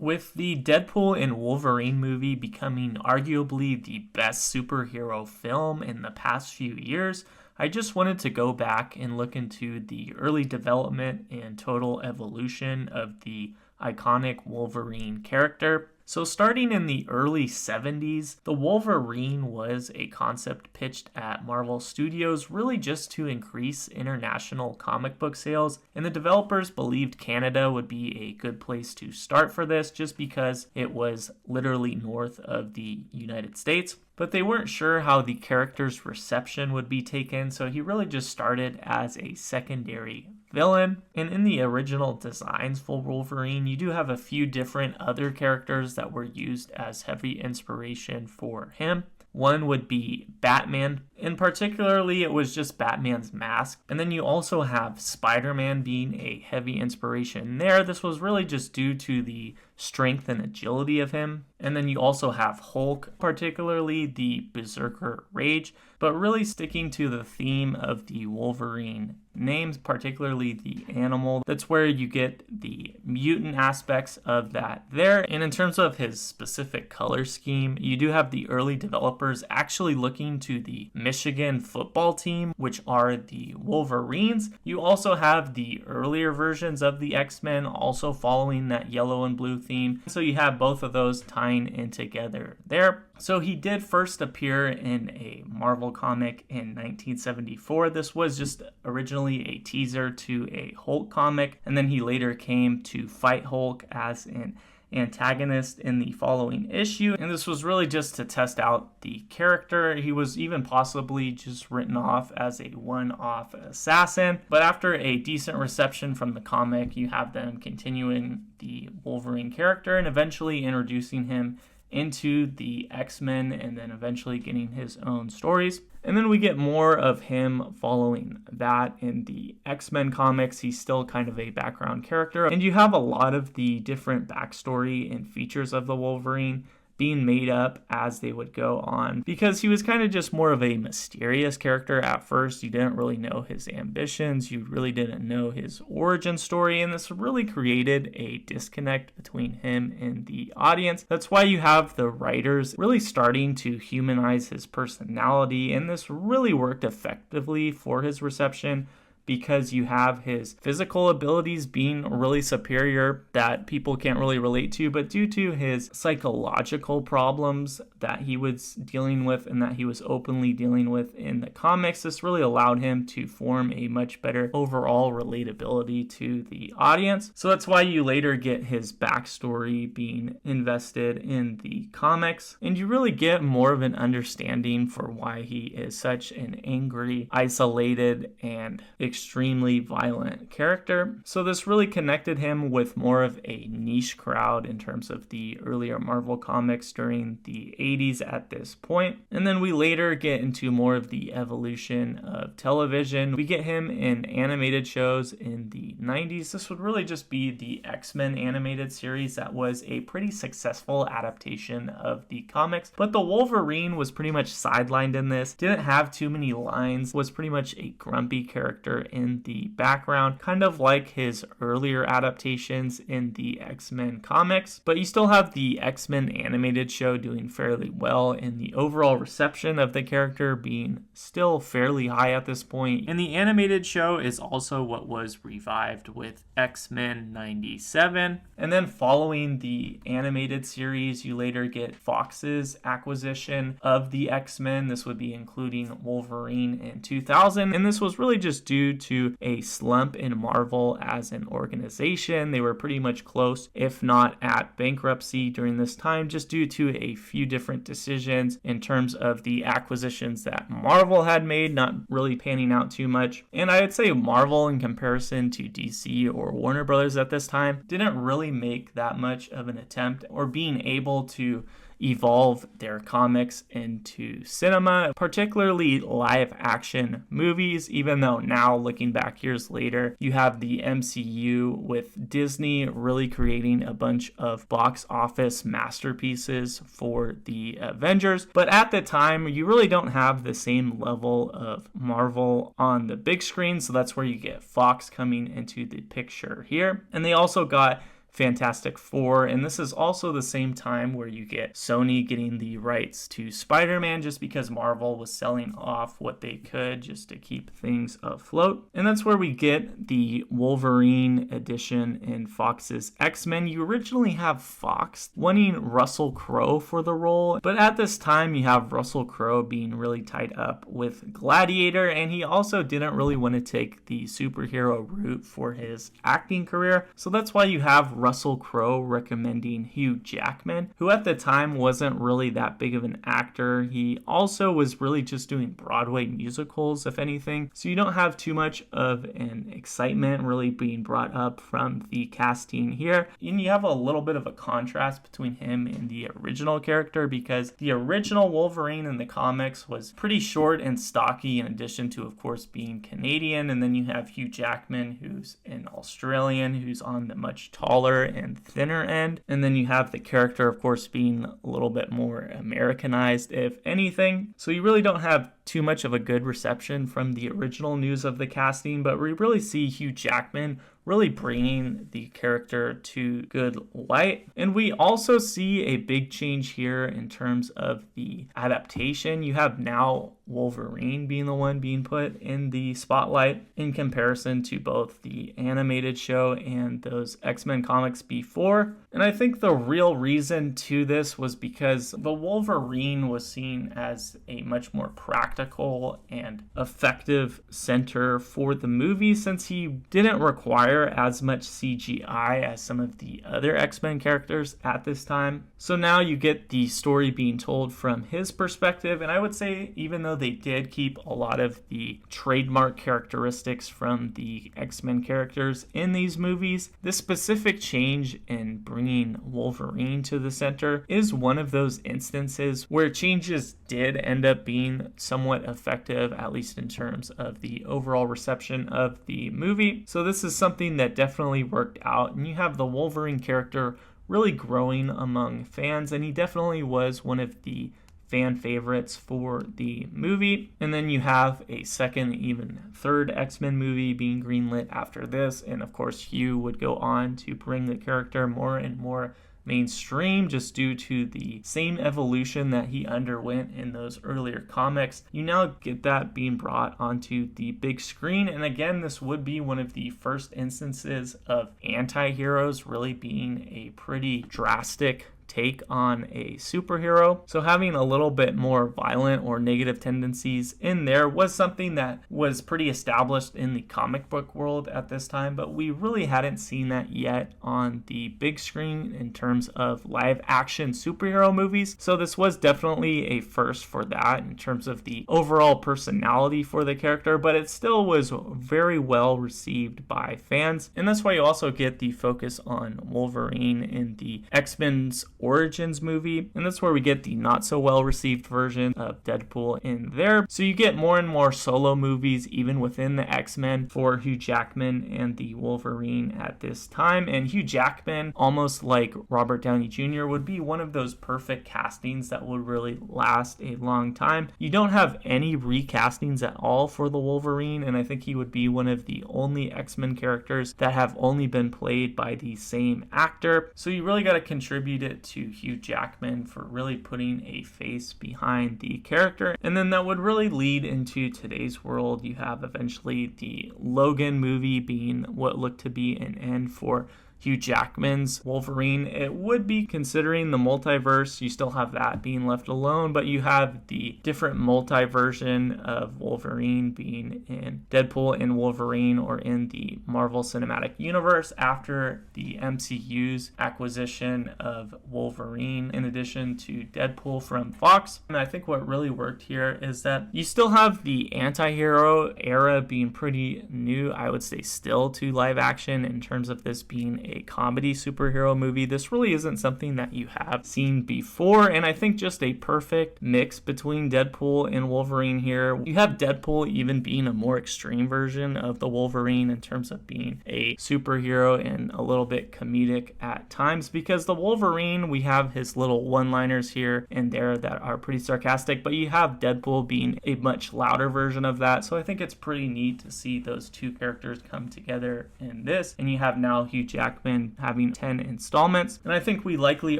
With the Deadpool and Wolverine movie becoming arguably the best superhero film in the past few years, I just wanted to go back and look into the early development and total evolution of the iconic Wolverine character. So starting in the early 70s, the Wolverine was a concept pitched at Marvel Studios really just to increase international comic book sales, and the developers believed Canada would be a good place to start for this just because it was literally north of the United States. But they weren't sure how the character's reception would be taken, so he really just started as a secondary villain. And in the original designs for Wolverine, you do have a few different other characters that were used as heavy inspiration for him. One would be Batman, and particularly it was just Batman's mask. And then you also have Spider-Man being a heavy inspiration there. This was really just due to the strength and agility of him. And then you also have Hulk, particularly the Berserker Rage, but really sticking to the theme of the Wolverine names, particularly the animal. That's where you get the mutant aspects of that there. And in terms of his specific color scheme, you do have the early developers actually looking to the Michigan football team, which are the Wolverines. You also have the earlier versions of the X-Men also following that yellow and blue theme. So you have both of those tying in together there. So he did first appear in a Marvel comic in 1974. This was just originally a teaser to a Hulk comic, and then he later came to fight Hulk as an antagonist in the following issue, and this was really just to test out the character. He was even possibly just written off as a one-off assassin, but after a decent reception from the comic, you have them continuing the Wolverine character and eventually introducing him into the X-Men and then eventually getting his own stories. And then we get more of him following that in the X-Men comics. He's still kind of a background character. And you have a lot of the different backstory and features of the Wolverine being made up as they would go on, because he was kind of just more of a mysterious character at first. You didn't really know his ambitions, you really didn't know his origin story, and this really created a disconnect between him and the audience. That's why you have the writers really starting to humanize his personality, and this really worked effectively for his reception, because you have his physical abilities being really superior that people can't really relate to, but due to his psychological problems that he was dealing with and that he was openly dealing with in the comics, this really allowed him to form a much better overall relatability to the audience. So that's why you later get his backstory being invested in the comics, and you really get more of an understanding for why he is such an angry, isolated, and extremely violent character. So this really connected him with more of a niche crowd in terms of the earlier Marvel comics during the 80s at this point. And then we later get into more of the evolution of television. We get him in animated shows in the 90s. This would really just be the X-Men animated series that was a pretty successful adaptation of the comics. But the Wolverine was pretty much sidelined in this, didn't have too many lines, was pretty much a grumpy character in the background, kind of like his earlier adaptations in the X-Men comics. But you still have the X-Men animated show doing fairly well, and the overall reception of the character being still fairly high at this point. And the animated show is also what was revived with X-Men 97. And then following the animated series, you later get Fox's acquisition of the X-Men. This would be including Wolverine in 2000, and this was really just due to a slump in Marvel as an organization. They were pretty much close, if not at bankruptcy during this time, just due to a few different decisions in terms of the acquisitions that Marvel had made, not really panning out too much. And I would say Marvel, in comparison to DC or Warner Brothers at this time, didn't really make that much of an attempt or being able to evolve their comics into cinema, particularly live action movies, even though now, looking back years later, you have the MCU with Disney really creating a bunch of box office masterpieces for the Avengers. But at the time, you really don't have the same level of Marvel on the big screen, so that's where you get Fox coming into the picture here. And they also got Fantastic Four, and this is also the same time where you get Sony getting the rights to Spider-Man just because Marvel was selling off what they could just to keep things afloat. And that's where we get the Wolverine edition in Fox's X-Men. You originally have Fox wanting Russell Crowe for the role, but at this time you have Russell Crowe being really tied up with Gladiator, and he also didn't really want to take the superhero route for his acting career. So that's why you have Russell Crowe recommending Hugh Jackman, who at the time wasn't really that big of an actor. He also was really just doing Broadway musicals, if anything. So you don't have too much of an excitement really being brought up from the casting here. And you have a little bit of a contrast between him and the original character, because the original Wolverine in the comics was pretty short and stocky, in addition to, of course, being Canadian. And then you have Hugh Jackman, who's an Australian, who's on the much taller and thinner end. And then you have the character, of course, being a little bit more Americanized, if anything. So you really don't have too much of a good reception from the original news of the casting, but we really see Hugh Jackman really bringing the character to good light. And we also see a big change here in terms of the adaptation. You have now Wolverine being the one being put in the spotlight in comparison to both the animated show and those X-Men comics before. And I think the real reason to this was because the Wolverine was seen as a much more practical and effective center for the movie, since he didn't require as much CGI as some of the other X-Men characters at this time. So now you get the story being told from his perspective, and I would say even though they did keep a lot of the trademark characteristics from the X-Men characters in these movies, this specific change in bringing Wolverine to the center is one of those instances where changes did end up being somewhat effective, at least in terms of the overall reception of the movie. So this is something that definitely worked out, and you have the Wolverine character really growing among fans, and he definitely was one of the fan favorites for the movie. And then you have a second, even third X-Men movie being greenlit after this, and of course Hugh would go on to bring the character more and more mainstream just due to the same evolution that he underwent in those earlier comics. You now get that being brought onto the big screen, and again, this would be one of the first instances of anti-heroes really being a pretty drastic take on a superhero. So having a little bit more violent or negative tendencies in there was something that was pretty established in the comic book world at this time, but we really hadn't seen that yet on the big screen in terms of live action superhero movies. So this was definitely a first for that in terms of the overall personality for the character, but it still was very well received by fans. And that's why you also get the focus on Wolverine in the X-Men's Origins movie, and that's where we get the not so well received version of Deadpool in there. So you get more and more solo movies even within the X-Men for Hugh Jackman and the Wolverine at this time. And Hugh Jackman, almost like Robert Downey Jr., would be one of those perfect castings that would really last a long time. You don't have any recastings at all for the Wolverine, and I think he would be one of the only X-Men characters that have only been played by the same actor. So you really got to contribute it to Hugh Jackman for really putting a face behind the character. And then that would really lead into today's world. You have eventually the Logan movie being what looked to be an end for Hugh Jackman's Wolverine. It would be considering the multiverse. You still have that being left alone, but you have the different multi-version of Wolverine being in Deadpool and Wolverine, or in the Marvel Cinematic Universe after the MCU's acquisition of Wolverine in addition to Deadpool from Fox. And I think what really worked here is that you still have the anti-hero era being pretty new, I would say, still to live action in terms of this being a comedy superhero movie. This really isn't something that you have seen before, and I think just a perfect mix between Deadpool and Wolverine here. You have Deadpool even being a more extreme version of the Wolverine in terms of being a superhero and a little bit comedic at times, because the Wolverine, we have his little one-liners here and there that are pretty sarcastic, but you have Deadpool being a much louder version of that. So I think it's pretty neat to see those two characters come together in this, and you have now Hugh Jackman Jackman having 10 installments. And I think we likely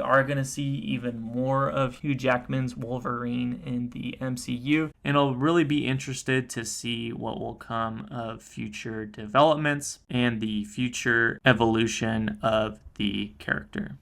are going to see even more of Hugh Jackman's Wolverine in the MCU. And I'll really be interested to see what will come of future developments and the future evolution of the character.